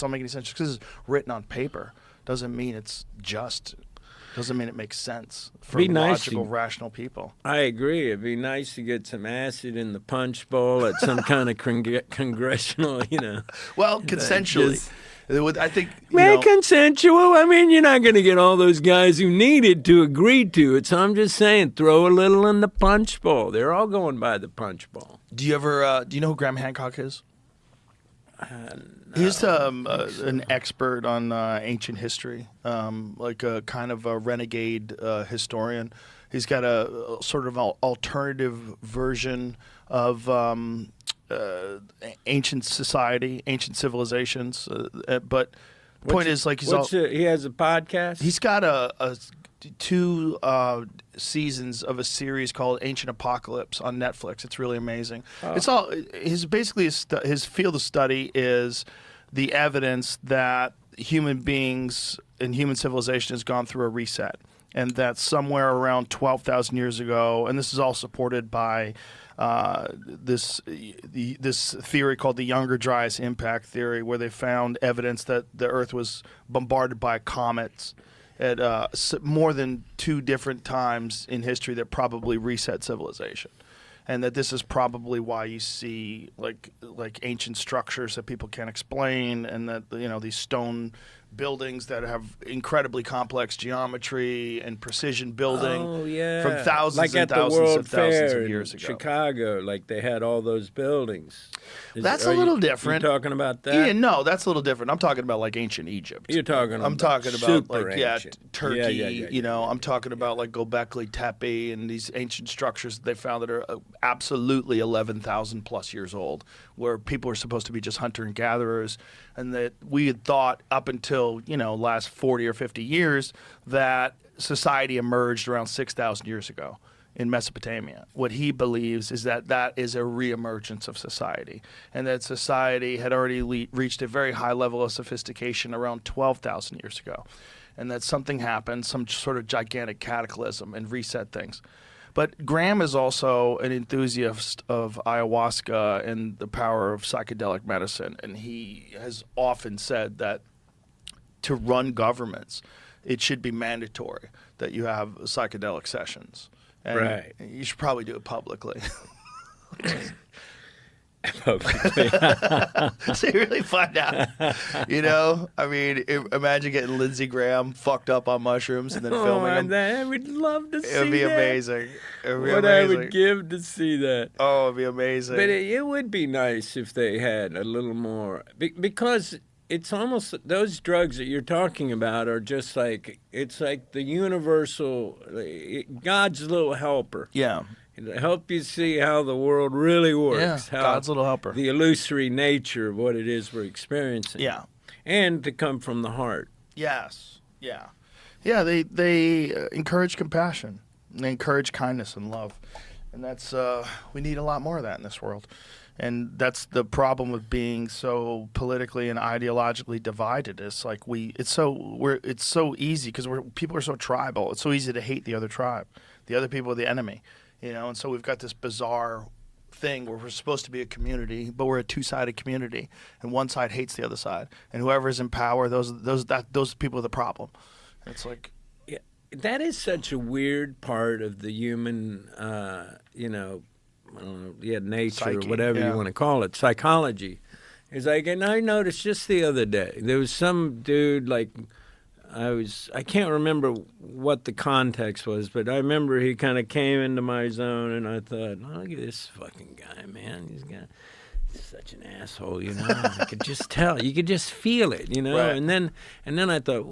don't make any sense. Just because it's written on paper doesn't mean it's just. Doesn't mean it makes sense for logical, rational people. I agree. It'd be nice to get some acid in the punch bowl at some kind of congressional, Well, consensually. I think consensual. I mean, you're not going to get all those guys who need it to agree to it. So I'm just saying, throw a little in the punch bowl. They're all going by the punch bowl. Do you know who Graham Hancock is? No. He's an expert on ancient history, like a kind of a renegade historian. He's got a sort of alternative version of ancient society, ancient civilizations. But the point is, like, he has a podcast? He's got two seasons of a series called Ancient Apocalypse on Netflix. It's really amazing. Oh. It's all his field of study is the evidence that human beings and human civilization has gone through a reset, and that somewhere around 12,000 years ago, and this is all supported by this theory called the Younger Dryas Impact Theory, where they found evidence that the Earth was bombarded by comets at more than 2 different times in history that probably reset civilization. And that this is probably why you see like ancient structures that people can't explain, and that these stone buildings that have incredibly complex geometry and precision building from thousands and thousands of years ago. Chicago, like they had all those buildings. That's a little different. You talking about that? Yeah, no, that's a little different. I'm talking about like ancient Egypt. I'm talking about like ancient. Turkey. I'm talking about like Göbekli Tepe and these ancient structures that they found that are absolutely 11,000 plus years old, where people were supposed to be just hunter and gatherers, and that we had thought up until last 40 or 50 years that society emerged around 6,000 years ago in Mesopotamia. What he believes is that that is a reemergence of society, and that society had already reached a very high level of sophistication around 12,000 years ago, and that something happened, some sort of gigantic cataclysm, and reset things. But Graham is also an enthusiast of ayahuasca and the power of psychedelic medicine, and he has often said that to run governments, it should be mandatory that you have psychedelic sessions. And right. You should probably do it publicly. Publicly. So you really find out. I mean, imagine getting Lindsey Graham fucked up on mushrooms and then filming him. I would love to see that. It would be amazing. What I would give to see that. Oh, it would be amazing. But it would be nice if they had a little more. Because it's almost, those drugs that you're talking about are just like, it's like the universal, God's little helper. Yeah. To help you see how the world really works. Yeah, God's little helper. The illusory nature of what it is we're experiencing. Yeah. And to come from the heart. Yes. Yeah. Yeah, they encourage compassion. They encourage kindness and love. And that's, we need a lot more of that in this world. And that's the problem with being so politically and ideologically divided. It's like it's so easy because people are so tribal. It's so easy to hate the other tribe. The other people are the enemy, and so we've got this bizarre thing where we're supposed to be a community, but we're a two-sided community, and one side hates the other side, and whoever's in power, those people are the problem. It's like, yeah, that is such a weird part of the human, I don't know, nature psyche, or whatever you want to call it, psychology. It's like, and I noticed just the other day, there was some dude, like, I can't remember what the context was, but I remember he kind of came into my zone, and I thought, oh, look at this fucking guy, man. He's such an asshole, I could just tell. You could just feel it, Right. And then I thought,